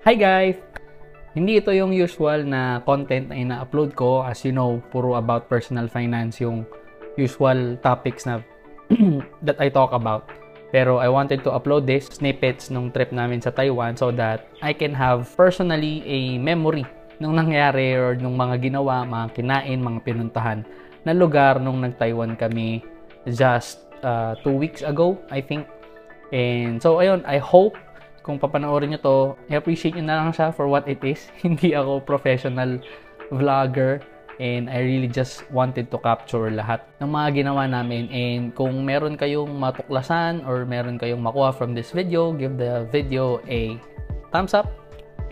Hi guys! Hindi ito yung usual na content na ina-upload ko. As you know, puro about personal finance yung usual topics na that I talk about. Pero I wanted to upload this snippets nung trip namin sa Taiwan so that I can have personally a memory nung nangyari or nung mga ginawa, mga kinain, mga pinuntahan na lugar nung nag-Taiwan kami just 2 weeks ago, I think. And so ayun, I hope kung papanoorin nyo to, I appreciate nyo na lang siya for what it is. Hindi ako professional vlogger and I really just wanted to capture lahat ng mga ginawa namin. And kung meron kayong matuklasan or meron kayong makuha from this video, give the video a thumbs up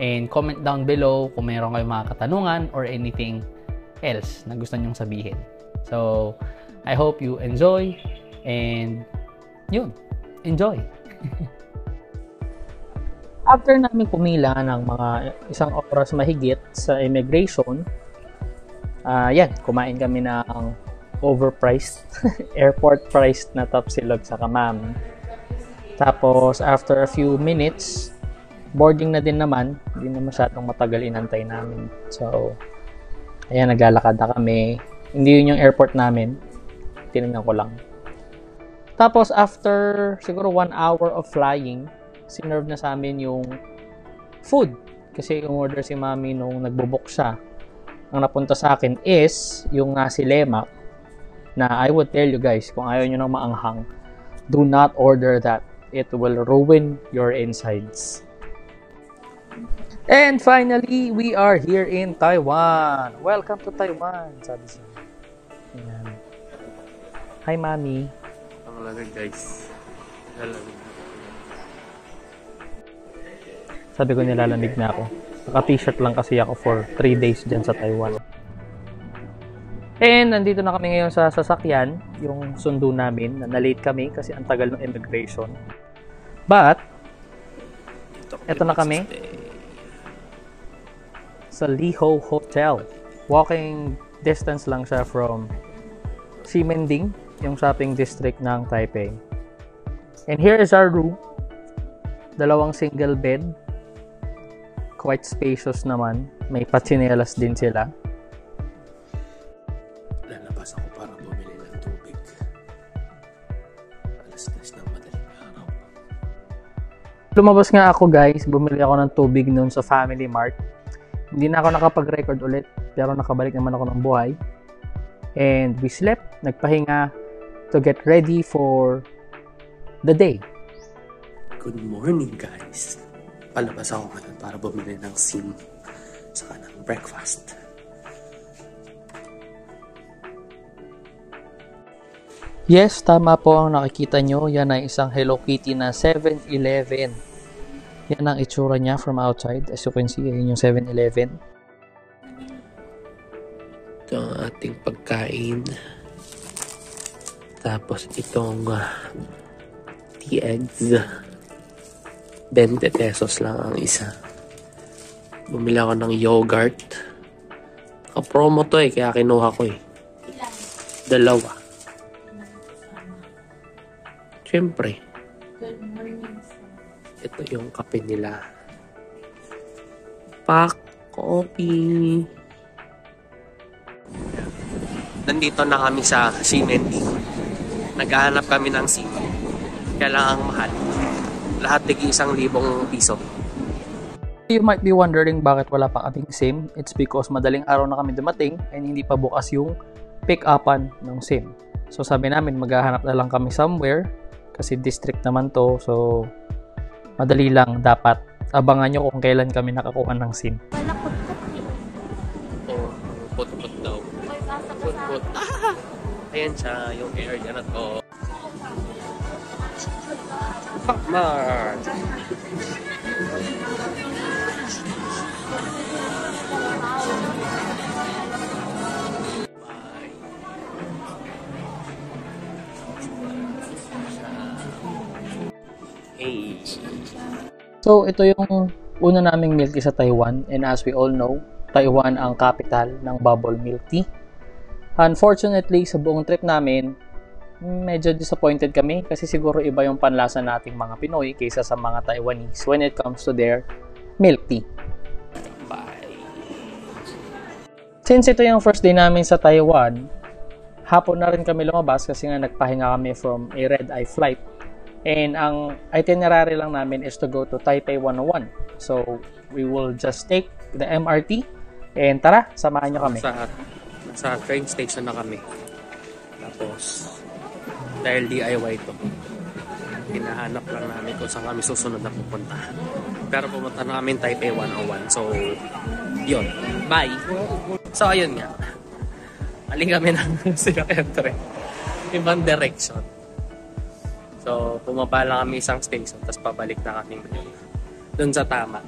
and comment down below kung meron kayong mga katanungan or anything else na gusto nyong sabihin. So, I hope you enjoy and yun, enjoy! After namin pumila ng mga isang oras mahigit sa immigration, yan, kumain kami ng overpriced, airport-priced na tapsilog sa Kamam. Tapos, after a few minutes, boarding na din naman. Hindi na masyadong matagal inantay namin. So, ayan, naglalakad na kami. Hindi yun yung airport namin. Tinignan ko lang. Tapos, after siguro 1 hour of flying, sinerve na sa amin yung food. Kasi umorder si mami nung nagbo-book siya. Ang napunta sa akin is yung nasi lemak na I would tell you guys, kung ayaw nyo nang maanghang, do not order that. It will ruin your insides. And finally, we are here in Taiwan. Welcome to Taiwan, sabi siya. Ayan. Hi, mami. Ang lamig, guys. Lalamig. Sabi ko nilalamig na ako. Naka-t-shirt lang kasi ako for 3 days dyan sa Taiwan. And nandito na kami ngayon sa sasakyan, yung sundo namin, na na-late kami kasi ang tagal ng immigration. But, eto na kami sa Liho Hotel. Walking distance lang siya from Ximending, yung shopping district ng Taipei. And here is our room. 2 single bed. Quite spacious naman. May patsinelas din sila. Lalabas ako para bumili ng tubig. Alas-alas ng madaling araw. Lumabas nga ako guys. Bumili ako ng tubig noon sa Family Mart. Hindi na ako nakapag-record ulit. Pero nakabalik naman ako ng buhay. And we slept. Nagpahinga to get ready for the day. Good morning, guys. Palabas ako ngayon para bumili ng SIM saka ng breakfast. Yes, tama po ang nakikita nyo. Yan ay isang Hello Kitty na 7-Eleven. Yan ang itsura niya from outside. As you can see, yun yung 7-Eleven. Ito ang ating pagkain. Tapos itong tea eggs. 20 pesos lang ang isa. Bumili ako ng yogurt. Naka-promo to kaya kinuha ko 2. Siyempre. Ito yung kape nila. Pak coffee. Nandito na kami sa Ximending. Naghahanap kami ng SIM. Kaya lang ang mahal. Lahat tigi 1,000 piso. You might be wondering bakit wala pa kaming SIM. It's because madaling araw na kami dumating and hindi pa bukas yung pick-upan ng SIM. So sabi namin maghahanap na lang kami somewhere kasi district naman to. So madali lang, dapat abangan nyo kung kailan kami nakakuha ng SIM. Oh, put-put daw. Put-put. Ah! Ayan siya, yung area na to. Pakmart! Bye! Hey! So ito yung una naming milk tea sa Taiwan, and as we all know, Taiwan ang capital ng bubble milk tea. Unfortunately, sa buong trip namin, medyo disappointed kami kasi siguro iba yung panlasa nating mga Pinoy kaysa sa mga Taiwanese when it comes to their milk tea. Bye. Since ito yung first day namin sa Taiwan, hapon na rin kami lumabas kasi nga nagpahinga kami from a red-eye flight. And ang itinerary lang namin is to go to Taipei 101. So, we will just take the MRT. And tara, samahan nyo kami. Sa train station na kami. Tapos, dahil DIY to, hinahanap lang namin kung saan kami susunod na pupunta. Pero pumunta na kami Taipei 101. So, yun. Bye! So, ayun nga. Mali kami ng sinakentry. Ibang direction. So, pumaba lang kami isang station, tapos pabalik na kami doon sa tama.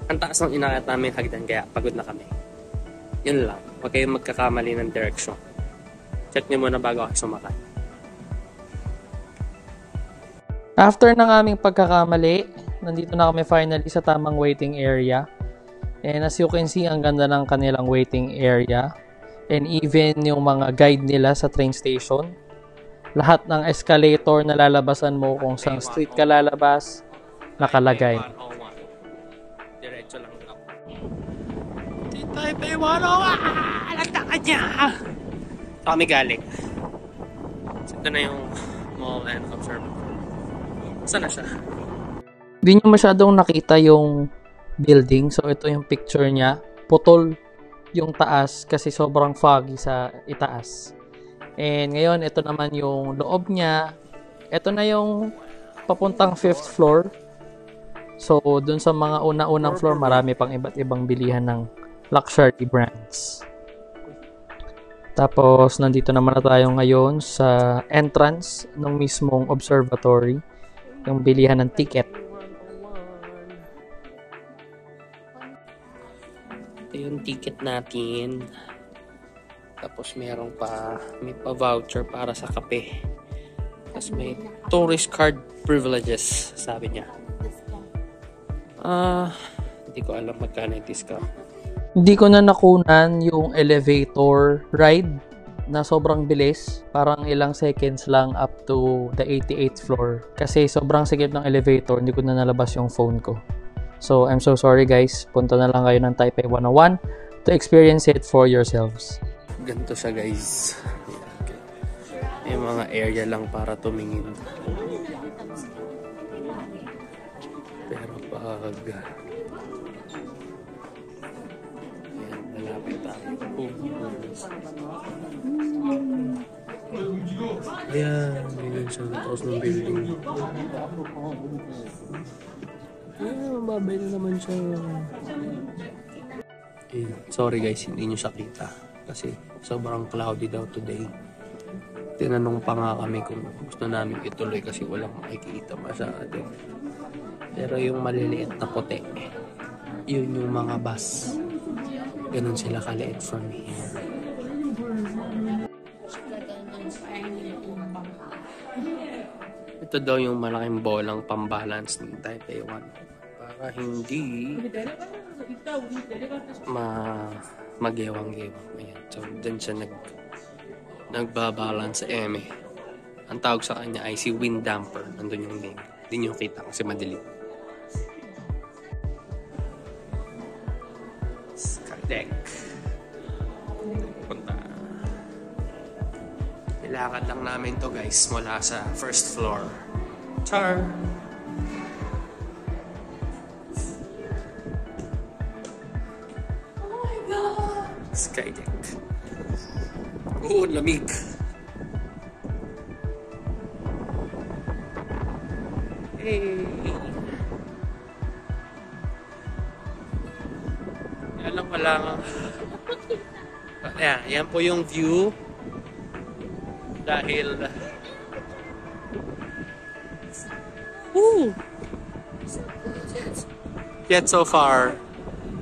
Ang taas ng inakit namin hagdan, kaya pagod na kami. Yun lang. Huwag kayong magkakamali ng direction. Check nyo muna bago kayo sumakay. After ng aming pagkakamali, nandito na kami finally sa tamang waiting area. And as you can see, ang ganda ng kanilang waiting area. And even yung mga guide nila sa train station. Lahat ng escalator na lalabasan mo kung saan street ka lalabas, nakalagay. Diretso lang ako. Taipei 101! Alagta ka niya! Saan kami galing? Ito na yung mall and observatory. Saan na siya? Hindi nyo masyadong nakita yung building. So, ito yung picture niya. Putol yung taas kasi sobrang foggy sa itaas. And ngayon, ito naman yung loob niya. Ito na yung papuntang 5th floor. So, dun sa mga una-unang floor, marami pang iba't ibang bilihan ng luxury brands. Tapos, nandito naman na tayo ngayon sa entrance ng mismong observatory. Yung bilihan ng ticket. Ito yung ticket natin. Tapos may pa voucher para sa kape. Tapos may tourist card privileges, sabi niya. Hindi ko alam magkano yung discount. Hindi ko na nakunan yung elevator ride na sobrang bilis. Parang ilang seconds lang up to the 88th floor. Kasi sobrang sikip ng elevator, hindi ko na nalabas yung phone ko. So, I'm so sorry guys. Punta na lang kayo ng Taipei 101 to experience it for yourselves. Ganito siya guys. May mga area lang para tumingin. Pero pag ayan, malapit tayo. Ayan, ganyan siya sa taos ng building. Ayan, mababay na naman siya. Ayan. Sorry guys, hindi nyo siya kita. Kasi sobrang cloudy daw today. Tinanong pa nga kami kung gusto namin ituloy kasi walang makikita masyado. Pero yung maliliit na puti, yun yung mga bus. Ganun sila kaliit from here. Ito daw yung malaking bolang pambalance ng Taipei 1 para hindi magewang-gewang. Ayan. So, dyan siya nagbabalance sa eme. Ang tawag sa kanya ay si wind damper. Nandun yung name. Hindi nyo kita kasi madilim. Skydeck. Punta. Ilakad lang namin to guys mula sa first floor. Char! Skydeck. Lamig. Hey. Wala nga. Ayan, yan po yung view. Dahil yet so far,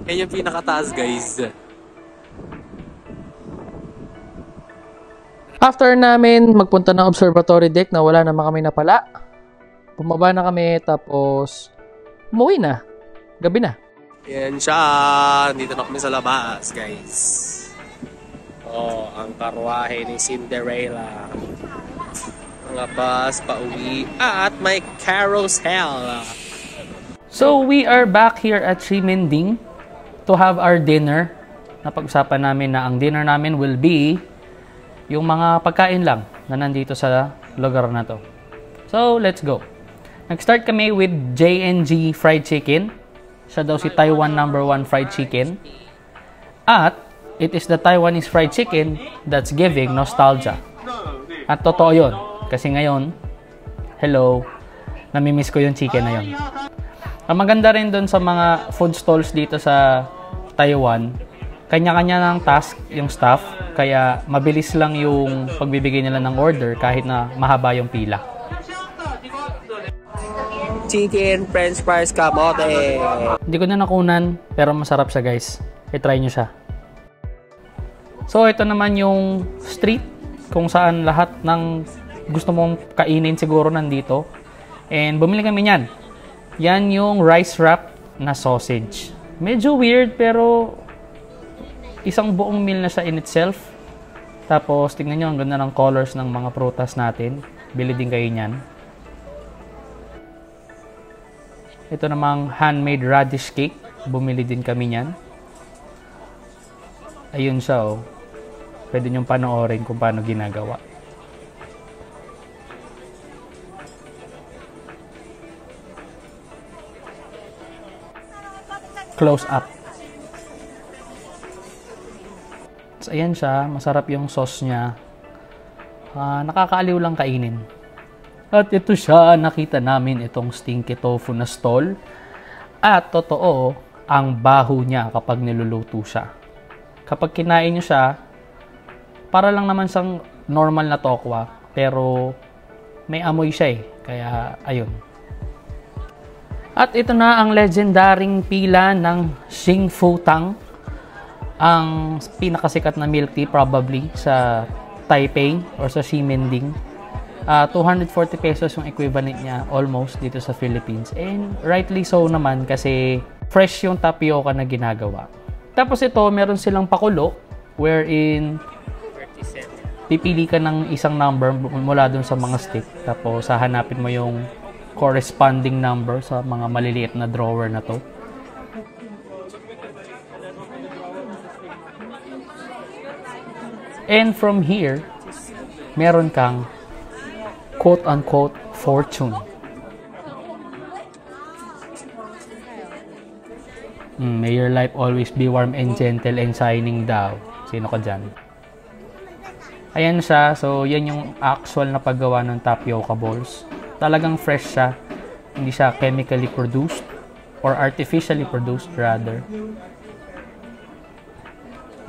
yan yung pinakataas guys. After namin magpunta ng observatory deck na wala naman kami napala, bumaba na kami tapos umuwi na. Gabi na. Yan siya. Dito na kami sa labas guys. Oh, ang karwahe ni Cinderella. Mga bus pauwi at may carousel. So, we are back here at Ximending to have our dinner. Napag-usapan namin na ang dinner namin will be yung mga pagkain lang na nandito sa lugar na to. So, let's go. Nag-start kami with J&G Fried Chicken. Siya daw si Taiwan #1 fried chicken. At it is the Taiwanese fried chicken that's giving nostalgia. At totoo yun. Kasi ngayon, hello, namimiss ko yung chicken na yun. Ang maganda rin dun sa mga food stalls dito sa Taiwan, kanya-kanya ng task yung staff, kaya mabilis lang yung pagbibigay nila ng order kahit na mahaba yung pila. Chicken, french fries, kamote. Hindi ko na nakunan, pero masarap siya guys. I-try nyo siya. So, ito naman yung street kung saan lahat ng gusto mong kainin siguro nandito. And bumili kami niyan. Yan yung rice wrap na sausage. Medyo weird pero isang buong meal na siya in itself. Tapos, tingnan nyo, ang ganda ng colors ng mga prutas natin. Bili din kayo niyan. Ito namang handmade radish cake. Bumili din kami niyan. Ayun siya, oh. Pwede nyong panoorin kung paano ginagawa. Close up. So, ayan siya. Masarap yung sauce niya. Nakakaaliw lang kainin. At ito siya, nakita namin itong stinky tofu na stall. At totoo, ang baho niya kapag niluluto siya. Kapag kinain nyo siya, para lang naman siyang normal na tokwa. Pero may amoy siya eh. Kaya, ayun. At ito na ang legendaring pila ng Xing Fu Tang. Ang pinakasikat na milk tea probably sa Taipei or sa Ximending. 240 pesos yung equivalent niya almost dito sa Philippines. And rightly so naman kasi fresh yung tapioca na ginagawa. Tapos ito, meron silang pakulo wherein pipili ka ng isang number mula dun sa mga stick. Tapos hahanapin mo yung corresponding number sa mga maliliit na drawer na to. And from here, meron kang quote-unquote fortune. May your life always be warm and gentle and shining daw. Sino ka dyan? Ayan siya. So, yan yung actual na paggawa ng tapioca balls. Talagang fresh siya. Hindi siya chemically produced or artificially produced rather.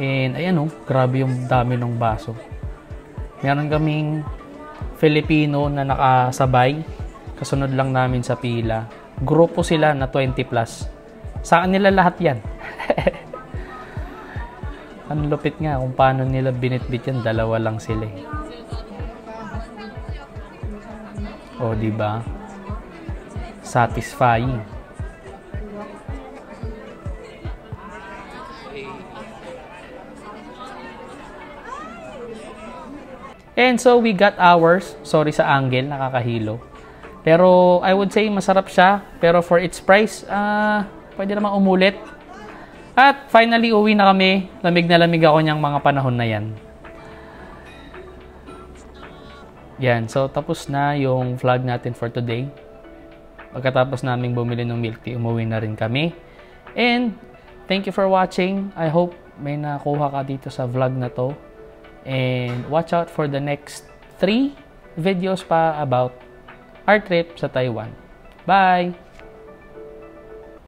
And ayan oh, grabe yung dami ng baso. Meron kaming Filipino na nakasabay. Kasunod lang namin sa pila. Grupo sila na 20 plus. Sa kanila lahat yan. Ang lupit nga kung paano nila binitbit yan. Dalawa lang sila eh. O, diba? Satisfying. And so, we got ours. Sorry sa angle, nakakahilo. Pero, I would say, masarap siya. Pero for its price, pwede naman umulit. At finally, uwi na kami. Lamig na lamig ako niyang mga panahon na yan. Yan. So, tapos na yung vlog natin for today. Pagkatapos naming bumili ng milk tea, umuwi na rin kami. And, thank you for watching. I hope may nakuha ka dito sa vlog na to. And watch out for the next 3 videos pa about our trip sa Taiwan. Bye!